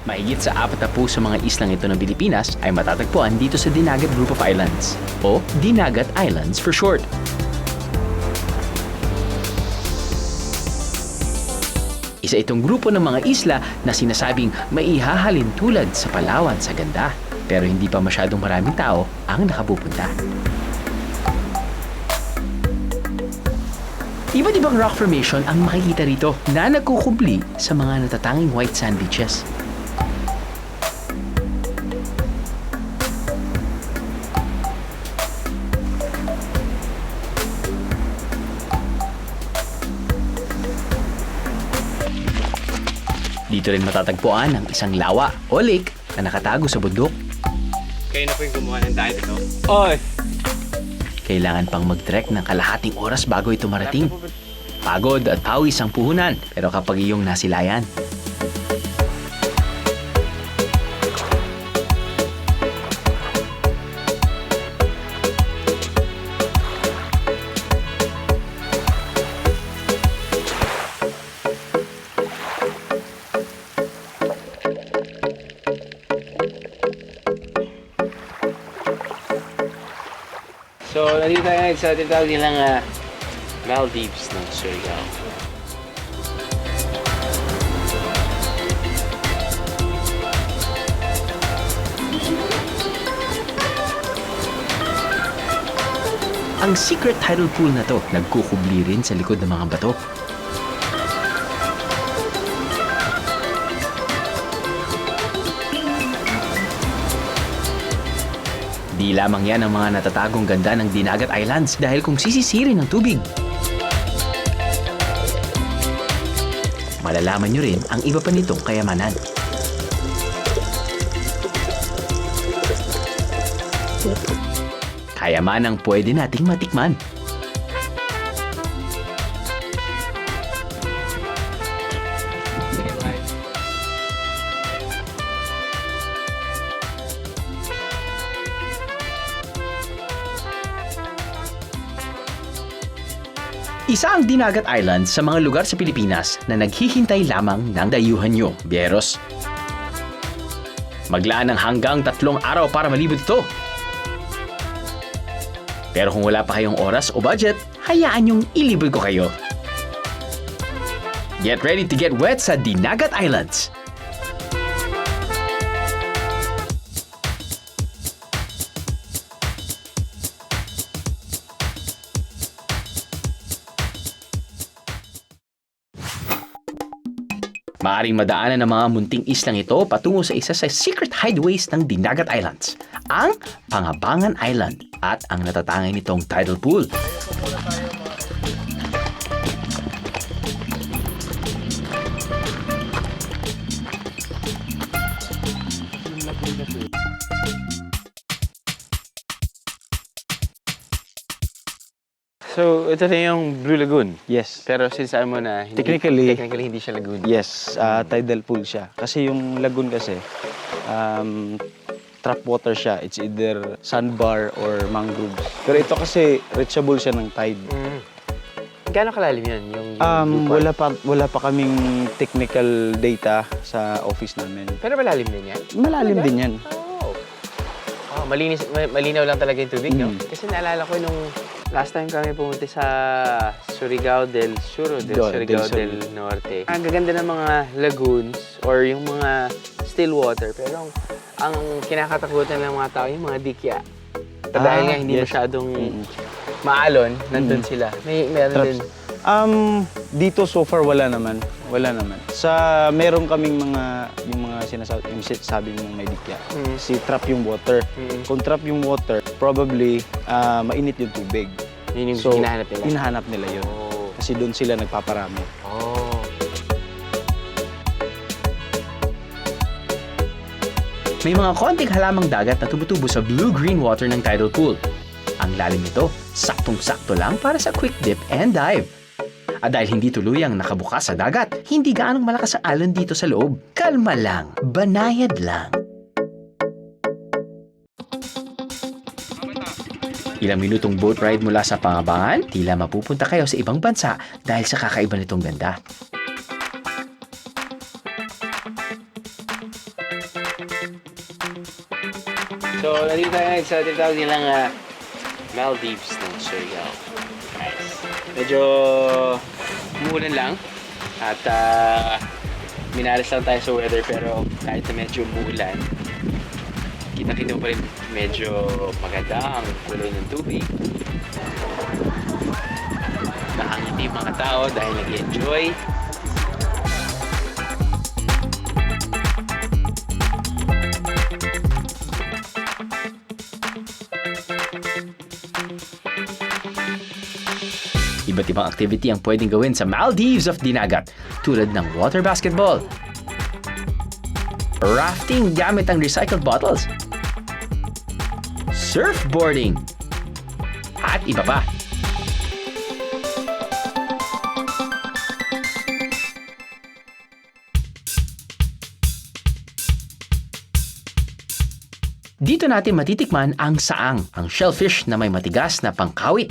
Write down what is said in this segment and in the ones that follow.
Mahigit sa 40 sa mga islang ito ng Pilipinas ay matatagpuan dito sa Dinagat Group of Islands o Dinagat Islands for short. Isa itong grupo ng mga isla na sinasabing maihahalin tulad sa Palawan sa ganda, pero hindi pa masyadong maraming tao ang nakapupunta. Iba't ibang rock formation ang makikita rito na nagkukubli sa mga natatanging white sand beaches. Dito rin matatagpuan ang isang lawa o lake na nakatago sa bundok. Kayo na po yung gumawa ng diet ito. Oy! Kailangan pang mag-trek ng kalahating oras bago ito marating. Pagod at pawis ang puhunan, pero kapag iyong nasilayan. So, nandito tayo ngayon sa tinatawag nilang Maldives ng Surigao. Ang secret tidal pool na to nagkukubli rin sa likod ng mga bato. Di lamang yan ang mga natatagong ganda ng Dinagat Islands dahil kung sisisirin ng tubig. Malalaman nyo rin ang iba pa nitong kayamanan. Kayamanang pwede nating matikman. Isa ang Dinagat Islands sa mga lugar sa Pilipinas na naghihintay lamang ng dayuhan nyo, Bieros. Maglaan ng hanggang 3 araw para malibot ito. Pero kung wala pa kayong oras o budget, hayaan nyong ilibot ko kayo. Get ready to get wet sa Dinagat Islands. Maaring madaanan ng mga munting islang ito patungo sa isa sa secret hideaways ng Dinagat Islands, ang Pangabangan Island at ang natatangay nitong tidal pool. So, ito na yung Blue Lagoon. Yes. Pero sinasabi mo na Technically hindi siya lagoon. Yes, tidal pool siya. Kasi yung lagoon kasi, trap water siya. It's either sandbar or mangroves. Pero ito kasi, reachable siya ng tide. Gaano kalalim yun? Yung blue part? Wala pa kaming technical data sa office namin. Pero malalim din yan? Malalim din yan. Oh, malinaw lang talaga yung tubig, no? Mm. Kasi naalala ko nung last time kami pumunta sa Surigao del Sur o Surigao del Norte. Ang gaganda ng mga lagoons or yung mga still water. Pero ang kinakatakutan ng mga tao, yung mga dikya. Dahil nga hindi masyadong maalon, nandun sila. Meron din. Dito so far wala naman. Wala naman. Meron kaming yung mga sinasabi mong may dikya. Si trap yung water. Kung trap yung water, probably mainit yung tubig. Yun yung So, hinahanap nila? hinahanap nila yun. Kasi doon sila nagpaparami. May mga konting halamang dagat na tumutubo sa blue-green water ng tidal pool. Ang lalim nito, saktong-sakto lang para sa quick dip and dive. At dahil hindi tuluyang nakabukas sa dagat, hindi gaanong malakas ang alon dito sa loob. Kalma lang, banayad lang. Ilang minutong boat ride mula sa Pangabangan, tila mapupunta kayo sa ibang bansa dahil sa kakaiba nitong ganda. So, nandito tayo ngayon sa tinatawag nilang Maldives ng Surigao. Guys, medyo umuulan lang at minalas lang tayo sa weather, pero kahit na medyo umuulan, kita-kita mo pa rin medyo maganda ang kulay ng tubig. Nakangiti yung mga tao dahil nag-enjoy. Iba't ibang activity ang pwedeng gawin sa Maldives of Dinagat, tulad ng water basketball, rafting gamit ang recycled bottles, surfboarding, at iba pa. Dito natin matitikman ang saang, ang shellfish na may matigas na pangkawit.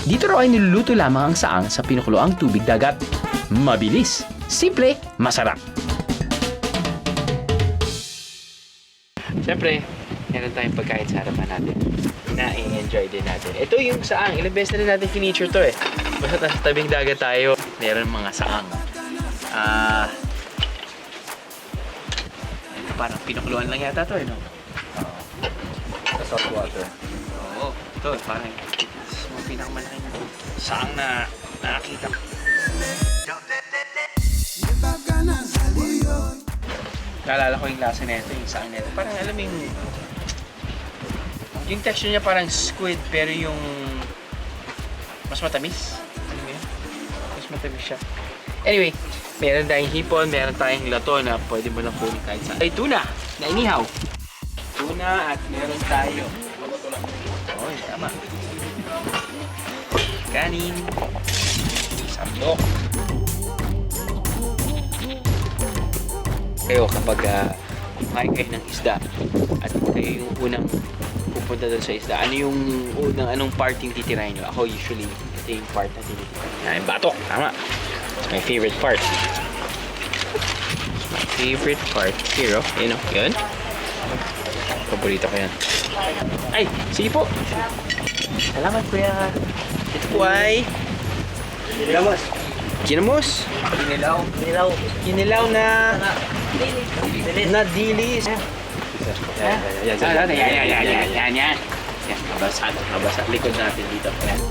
Dito raw ay niluluto lamang ang saang sa pinukuluang tubig dagat. Mabilis, simple, masarap. Siyempre, meron tayong pagkain sa harapan natin na i-enjoy din natin. Ito yung saang. Ilang beses na rin natin finiture to eh. Basta nasa tabing dagat tayo, meron mga saang. Parang pinukuluan lang yata to eh, no? Salt water. Oo. Ito, parang mga pinakamalaking saang na nakakita ko. Naalala ko yung lasa nito, yung saang nito. Parang alam mo yung texture niya parang squid, pero yung mas matamis. Alam mo yun? Mas matamis siya. Anyway, meron tayong hipon, meron tayong lato na pwede mo lang kunin kahit saan. Ay, tuna na inihaw. Tuna at meron tayo. Oh, tama. Kanin. Sandok. Kayo kapag kumain kayo ng isda at kayo yung unang pupunta doon sa isda, ano yung anong part yung titirahin nyo? Ako usually, ito yung part na tinitirahin. Yung batok, tama. It's my favorite part. My favorite part. Here, oh. Yun, oh. Yun. Paborito ko yan. Ay, sige po. Salamat, kuya. Ito po ay Kinamos. Kinamos? Kinilaw. Kinilaw. Kinilaw na dilis. Yan. Mabasa. Likod natin dito. Yan.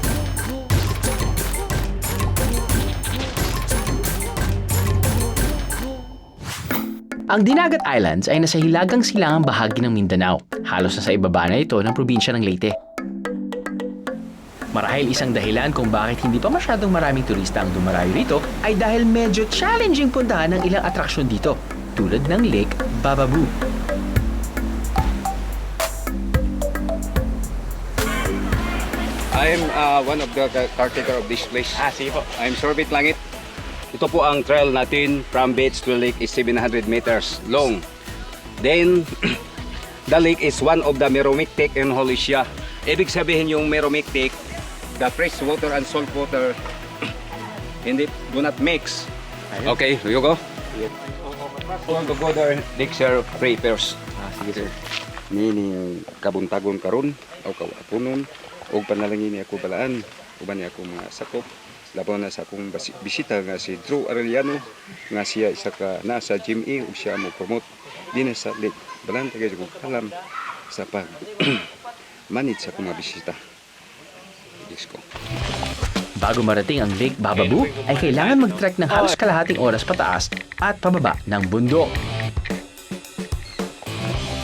Ang Dinagat Islands ay nasa hilagang silangang bahagi ng Mindanao. Halos nasa ibaba na ito ng probinsya ng Leyte. Marahil isang dahilan kung bakit hindi pa masyadong maraming turista ang dumarayo rito ay dahil medyo challenging puntahan ng ilang atraksyon dito, tulad ng Lake Bababoo. I'm one of the caretaker of this place. Sige po. I'm Sorbet Langit. Ito po ang trail natin from beach to lake is 700 meters long. Then, the lake is one of the Meromictic in Holysia. Ibig sabihin yung Meromictic, the fresh water and salt water do not mix. Okay, you go. On to go there, next year, pray first. Sige sir. Nini kabuntagon karon o kawapunon o panalangin ako balaan uban niya ako mga sakop labaw na sa akong bisita nga si Drew Arellano nga siya isa ka nasa GMA ug siya mo promote din sa lake balaan tagay ko kalam sa pag manage sa akong mga bisita. Disko. Bago marating ang Lake Bababoo, ay kailangan mag-trek ng halos kalahating oras pataas at pababa ng bundok.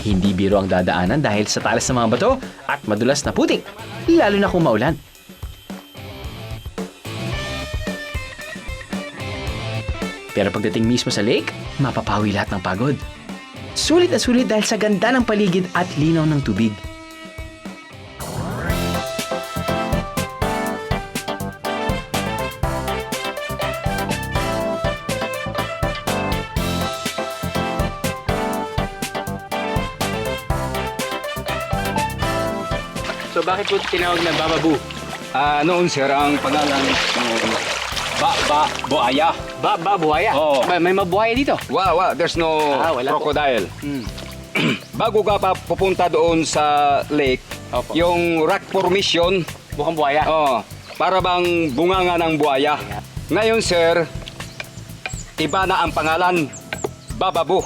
Hindi biro ang dadaanan dahil sa talas ng mga bato at madulas na putik, lalo na kung maulan. Pero pagdating mismo sa lake, mapapawi lahat ng pagod. Sulit na sulit dahil sa ganda ng paligid at linaw ng tubig. So bakit po tinawag na Bababoo? Noon sir ang pangalan ng buhaya. Buhaya? Oo. May mabuhaya dito? There's no Wala po. crocodile. Bago ka pa pupunta doon sa lake, Opo. yung rock formation, Mukhang buhaya. para bang bunganga ng buhaya. Ngayon, sir, iba na ang pangalan, Bababo.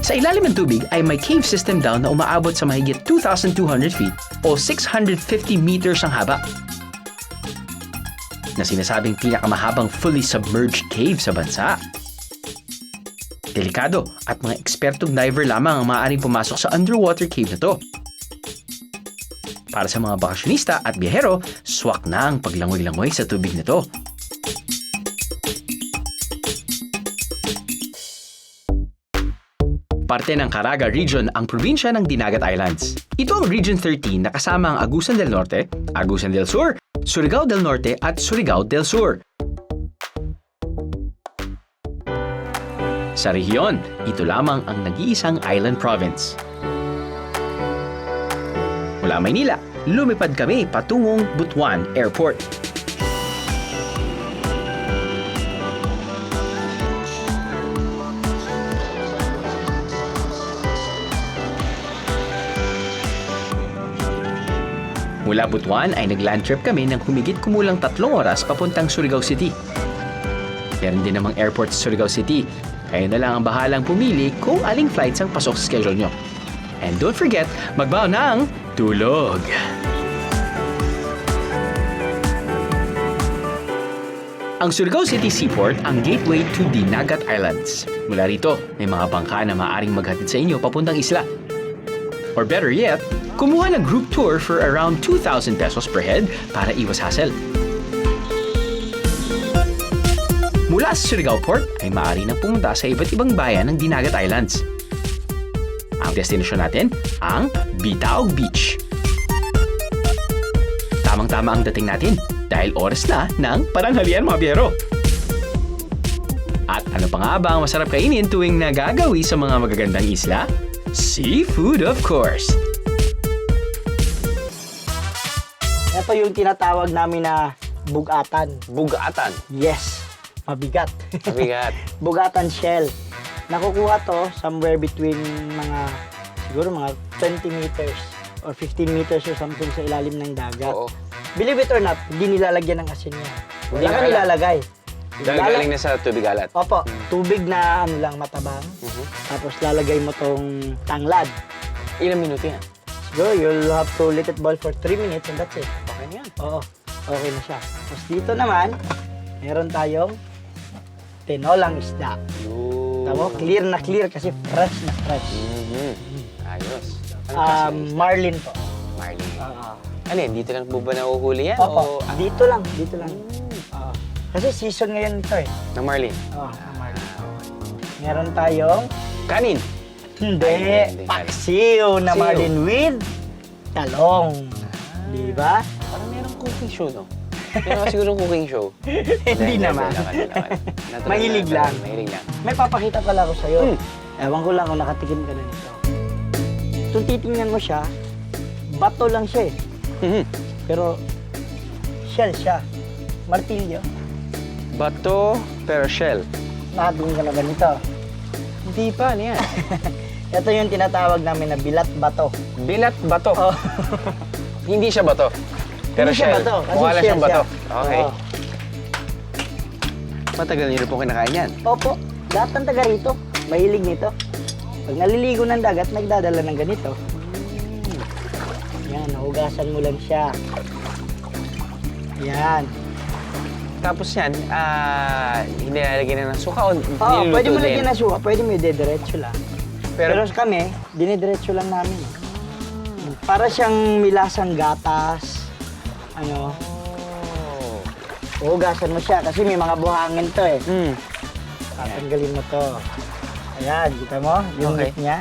Sa ilalim ng tubig ay may cave system down na umaabot sa mahigit 2,200 feet o 650 meters ang haba. Na sinasabing pinakamahabang fully submerged cave sa bansa. Delikado at mga ekspertong diver lamang ang maaaring pumasok sa underwater cave na to. Para sa mga bakasyonista at biyahero, swak na ang paglangoy-langoy sa tubig na to. Parte ng Caraga Region ang probinsya ng Dinagat Islands. Ito ang Region 13 na kasama ang Agusan del Norte, Agusan del Sur, Surigao del Norte at Surigao del Sur. Sa rehiyon, ito lamang ang nag-iisang island province. Mula Maynila, lumipad kami patungong Butuan Airport. Mula Butuan ay nag-land trip kami ng humigit kumulang 3 oras papuntang Surigao City. Meron din namang airport sa Surigao City, kaya na lang ang bahalang pumili kung aling flights ang pasok sa schedule nyo. And don't forget, magbaon ng tulog! Ang Surigao City Seaport ang gateway to Dinagat Islands. Mula rito, may mga bangka na maaaring maghatid sa inyo papuntang isla. Or better yet, kumuha ng group tour for around 2,000 pesos per head para iwas hassle. Mula sa Surigao Port ay maaari nang pumunta sa iba't ibang bayan ng Dinagat Islands. Ang destinasyon natin, ang Bitaog Beach. Tamang-tama ang dating natin dahil oras na ng pananghalian mga biyero. At ano pa nga ba ang masarap kainin tuwing nagagawi sa mga magagandang isla? Seafood, of course! Ito yung tinatawag namin na bugatan. Bugatan. Yes, mabigat. Mabigat. Bugatan shell. Nakukuha to somewhere between siguro mga 20 meters or 15 meters or something sa ilalim ng dagat. Oo. Believe it or not, hindi nilalagyan ng asin yan. Hindi Wala ka na- nilalagay. Galing na sa tubig alat. Opo, tubig na matabang. Tapos lalagay mo tong tanglad. Ilang minuto yan? Siguro you'll have to let it boil for 3 minutes and that's it. Okay na yan. Oo, okay na siya. Tapos dito naman, meron tayong tinolang isda. Tama, clear na clear kasi fresh na fresh. Ayos. Ano kasi? Marlin po. Marlin. Oo. Ano yan? Dito lang po ba nahuhuli yan? Opo, O, dito lang, dito lang. Oo. Kasi season ngayon ito eh. ng Marlin? Oo, Marlin. Meron tayong, Kanin. hindi, paksiw na Paksiw. Marlin with talong. Di ba? Parang merong cooking show, no? Meron ka siguro cooking show. Hindi naman. Natural Mahilig lang. Mahilig lang. May papakita pala ako sa'yo. Ewan ko lang kung nakatikim ka na nito. Kung titingnan mo siya, bato lang siya eh. Pero shell siya. Martilyo. Bato, pero shell. Nakatingin ka na ba nito? Hindi pa, ano yan? Ito yung tinatawag namin na bilat bato. Bilat bato. Oh. Hindi siya bato. Pero Hindi siya shell. bato, kasi Mukha lang shell siyang bato. siya. Okay. Oo. Matagal niyo po kinakain yan. Opo, lahat ng taga rito, mahilig nito. Pag naliligo ng dagat, nagdadala ng ganito. Yan, nahugasan mo lang siya. Yan. Tapos yan, nilalagyan na ng suka o Oo, niluluto pwede mo din? lagyan ng suka, pwede mo i-diretso lang. Pero Pero, kami, dinidiretso lang namin. Para siyang milasang gatas. Ano, hugasan mo siya kasi may mga buhangin to eh. Tatanggalin mo to. Ayan, kita mo? Yung Okay. meat niya.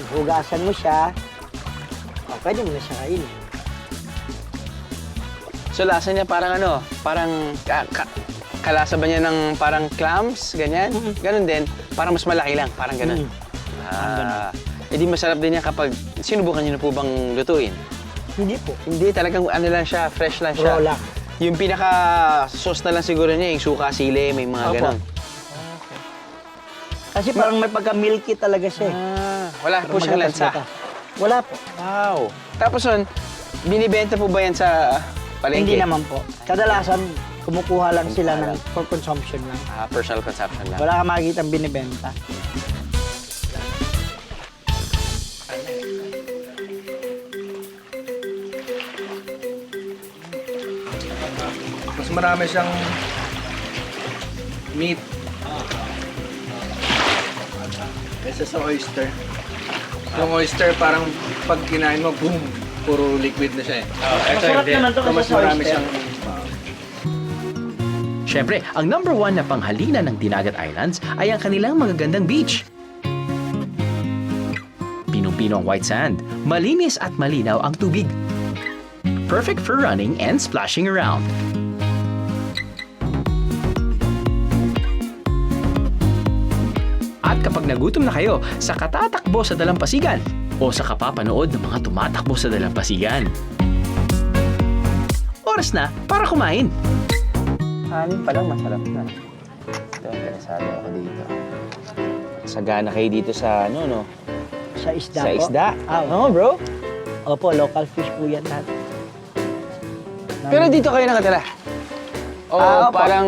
Hugasan mo siya. O, pwede mo na siya kainin. So lasa niya parang ano, parang kalasa ba niya ng parang clams, ganyan? Ganon din, parang mas malaki lang, parang ganon. Edi masarap din niya kapag sinubukan niyo na po bang lutuin? Hindi po. Hindi, talagang ano lang siya, fresh lang siya. Raw lang. Yung pinaka-sauce na lang siguro niya, yung suka, sili, may mga Opo. ganon. Kasi parang may pagka-milky talaga siya eh. Wala po siyang lansa. Wala po. Wow. Tapos nun, binibenta po ba yan sa palengke? Hindi naman po. Kadalasan, kumukuha lang sila ng for consumption lang. Personal consumption lang. Wala ka makikita binibenta. Mas marami siyang meat kaysa sa oyster. Yung oyster parang pag kinain mo, boom, puro liquid na siya eh. Masarap naman to So, mas kasi sa marami oyster. siyang Siyempre, ang number 1 na panghalina ng Dinagat Islands ay ang kanilang magagandang beach. Pinong-pino ang white sand, malinis at malinaw ang tubig. Perfect for running and splashing around. At kapag nagutom na kayo sa katatakbo sa dalampasigan o sa kapapanood ng mga tumatakbo sa dalampasigan, oras na para kumain. Kanin pa lang, masarap na. Ito, interesado ako dito. Sagana kayo dito sa, ano, no? Sa isda Sa po. isda. Oo. Oo, bro. Opo, local fish po yan lahat. Pero dito kayo nakatira? Oo, opo. parang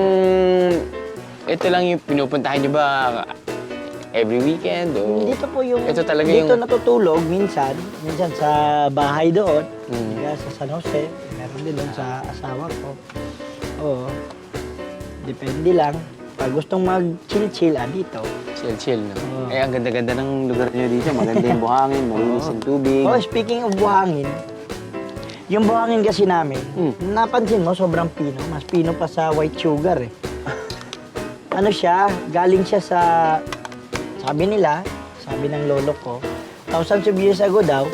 ito lang yung pinupuntahan niyo ba every weekend? O... Dito po yung... Ito talaga dito yung- natutulog minsan sa bahay doon. Mm. Kaya sa San Jose, meron din doon sa asawa ko. Oo. Depende lang. Pag gustong mag-chill-chill, dito. Chill-chill, no? Oo. Eh, ang ganda-ganda ng lugar niyo dito. Maganda yung buhangin, malinis yung tubig. Oh, speaking of buhangin, yung buhangin kasi namin, napansin mo, sobrang pino. Mas pino pa sa white sugar eh. Ano siya, galing siya sa, sabi ng lolo ko, thousands of years ago daw,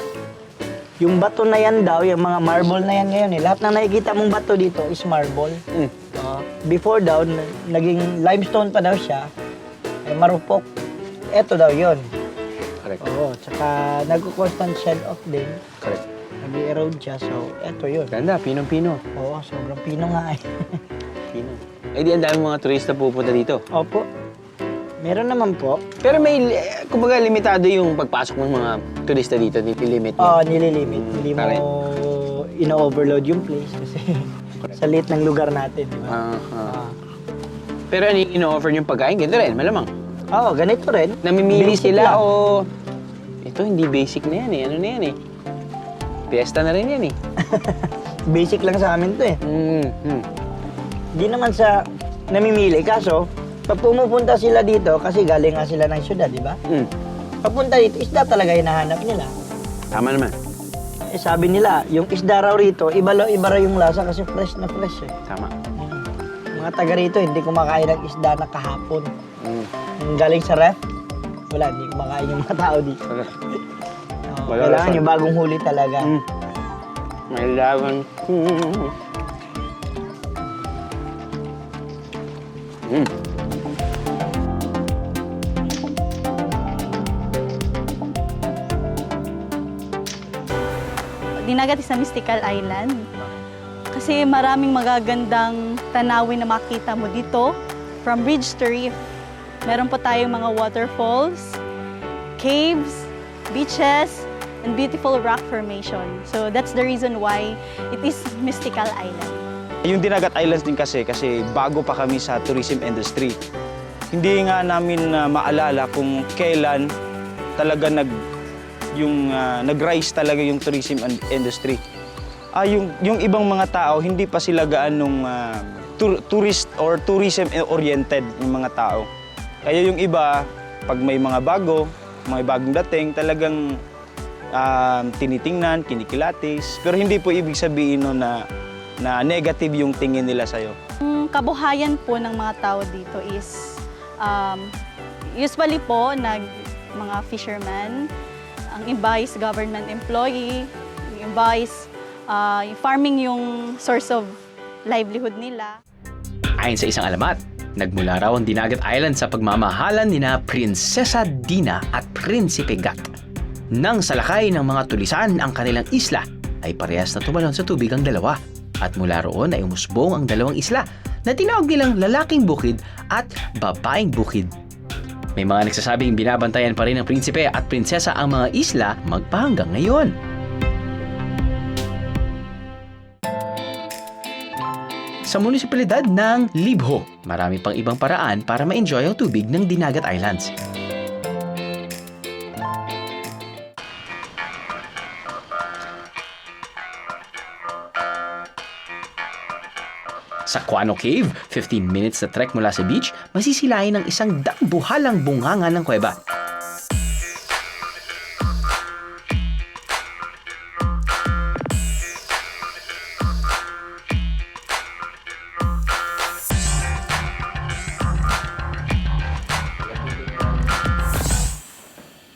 yung bato na yan daw, yung mga marble na yan ngayon lahat na nakikita mong bato dito is marble. Before daw, naging limestone pa daw siya, marupok. Eto daw yon. Correct. Oo, tsaka nagko-constant shed off din. Correct. Nag-erode siya, so eto yun. Ganda, pinong-pino. Oo, sobrang pino nga eh. Pino. Eh, di ang dami mga turista pupunta dito. Opo. Meron naman po. Pero may, kumbaga, limitado yung pagpasok ng mga turista dito, limit niya. Oo, nililimit. Hindi mo Correct. ino-overload yung place kasi sa liit ng lugar natin, di ba? Pero ano yung ino-offer yung pagkain? Ganito rin, malamang. Oo, ganito rin. Namimili Basic sila lang. o... Ito, hindi basic na yan eh. Ano na yan eh? Fiesta na rin yan eh. Basic lang sa amin to eh. Hindi naman sa namimili. Kaso, pag pumupunta sila dito, kasi galing nga sila ng syudad, di ba? Papunta dito, isda talaga hinahanap nila. Tama naman. Eh sabi nila, yung isda raw rito, iba raw yung lasa kasi fresh na fresh eh. Tama. Mga taga rito, hindi kumakain ng isda na kahapon. Yung galing sa ref, wala, hindi kumakain yung mga tao dito. Oo, Wala kailangan lasa. yung bagong huli talaga. May laban. Dinagat is a mystical island. Kasi maraming magagandang tanawin na makita mo dito. From ridge to reef. Meron po tayong mga waterfalls, caves, beaches, and beautiful rock formation. So that's the reason why it is mystical island. Yung Dinagat Islands din kasi bago pa kami sa tourism industry. Hindi nga namin maalala kung kailan talaga nag-rise talaga yung tourism industry. Yung ibang mga tao, hindi pa sila gaanong tourist or tourism-oriented yung mga tao. Kaya yung iba, pag may mga bagong dating, talagang tinitingnan, kinikilatis. Pero hindi po ibig sabihin no na negative yung tingin nila sa'yo. Ang kabuhayan po ng mga tao dito is usually po mga fishermen, ang iba is government employee, yung iba is farming yung source of livelihood nila. Ayon sa isang alamat, nagmula raw ang Dinagat Island sa pagmamahalan nina Prinsesa Dina at Prinsipe Gat. Nang salakay ng mga tulisan ang kanilang isla, ay parehas na tumalon sa tubig ang dalawa. At mula roon ay umusbong ang dalawang isla na tinawag nilang lalaking bukid at babaeng bukid. May mga nagsasabing binabantayan pa rin ng prinsipe at prinsesa ang mga isla magpahanggang ngayon. Sa munisipalidad ng Libho, marami pang ibang paraan para ma-enjoy ang tubig ng Dinagat Islands. Sa Quano Cave, 15 minutes na trek mula sa beach, masisilayan ng isang buhalang bunganga ng kuweba.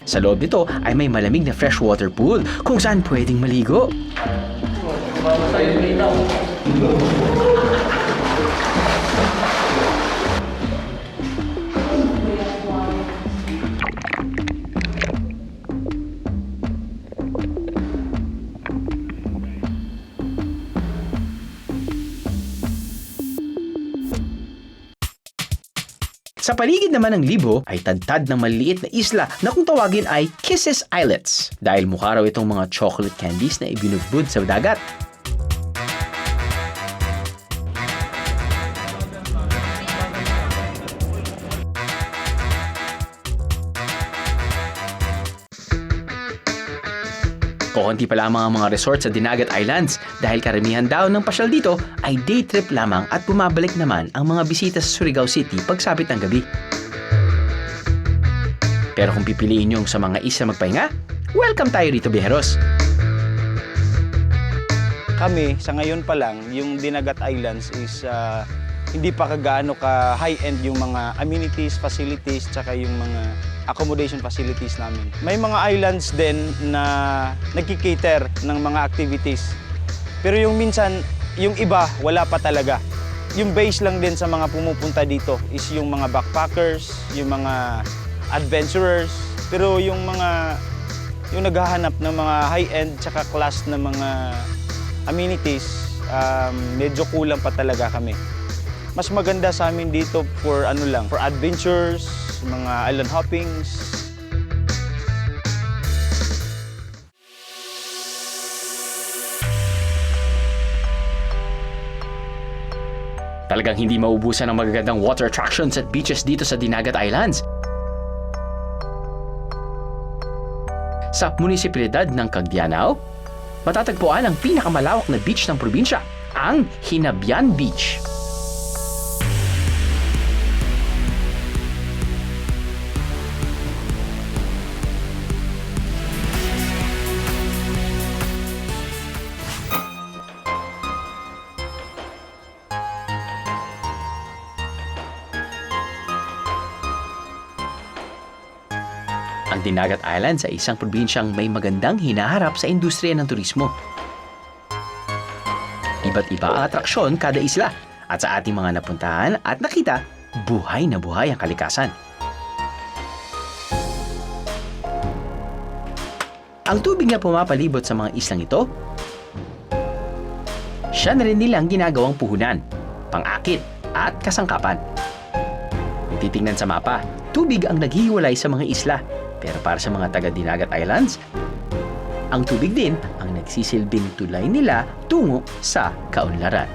Sa loob nito ay may malamig na freshwater pool kung saan pwedeng maligo. Sa paligid naman ng Libho ay tadtad ng maliliit na isla na kung tawagin ay Kisses Islets dahil mukha raw itong mga chocolate candies na ibinudbud sa dagat. Kukunti pa lamang ang mga resort sa Dinagat Islands dahil karamihan daw ng pasyal dito ay day trip lamang at bumabalik naman ang mga bisita sa Surigao City pagsapit ng gabi. Pero kung pipiliin niyong sa mga isla magpahinga, welcome tayo dito, biheros! Kami, sa ngayon pa lang, yung Dinagat Islands is hindi pa kagaano ka high-end yung mga amenities, facilities, tsaka yung mga accommodation facilities namin. May mga islands din na nagkikater ng mga activities. Pero yung minsan, yung iba, wala pa talaga. Yung base lang din sa mga pumupunta dito is yung mga backpackers, yung mga adventurers. Pero yung naghahanap ng mga high-end tsaka class na mga amenities, medyo kulang pa talaga kami. Mas maganda sa amin dito for adventures, mga island hoppings. Talagang hindi maubusan ang magagandang water attractions at beaches dito sa Dinagat Islands. Sa munisipalidad ng Cagdianao, matatagpuan ang pinakamalawak na beach ng probinsya, ang Hinabian Beach. Ang Dinagat Islands ay isang probinsyang may magandang hinaharap sa industriya ng turismo. Iba't iba ang atraksyon kada isla at sa ating mga napuntahan at nakita, buhay na buhay ang kalikasan. Ang tubig na pumapalibot sa mga islang ito, siya na rin nilang ginagawang puhunan, pang-akit at kasangkapan. Kung titingnan sa mapa, tubig ang naghihiwalay sa mga isla. Pero para sa mga taga-Dinagat Islands, ang tubig din ang nagsisilbing tulay nila tungo sa kaunlaran.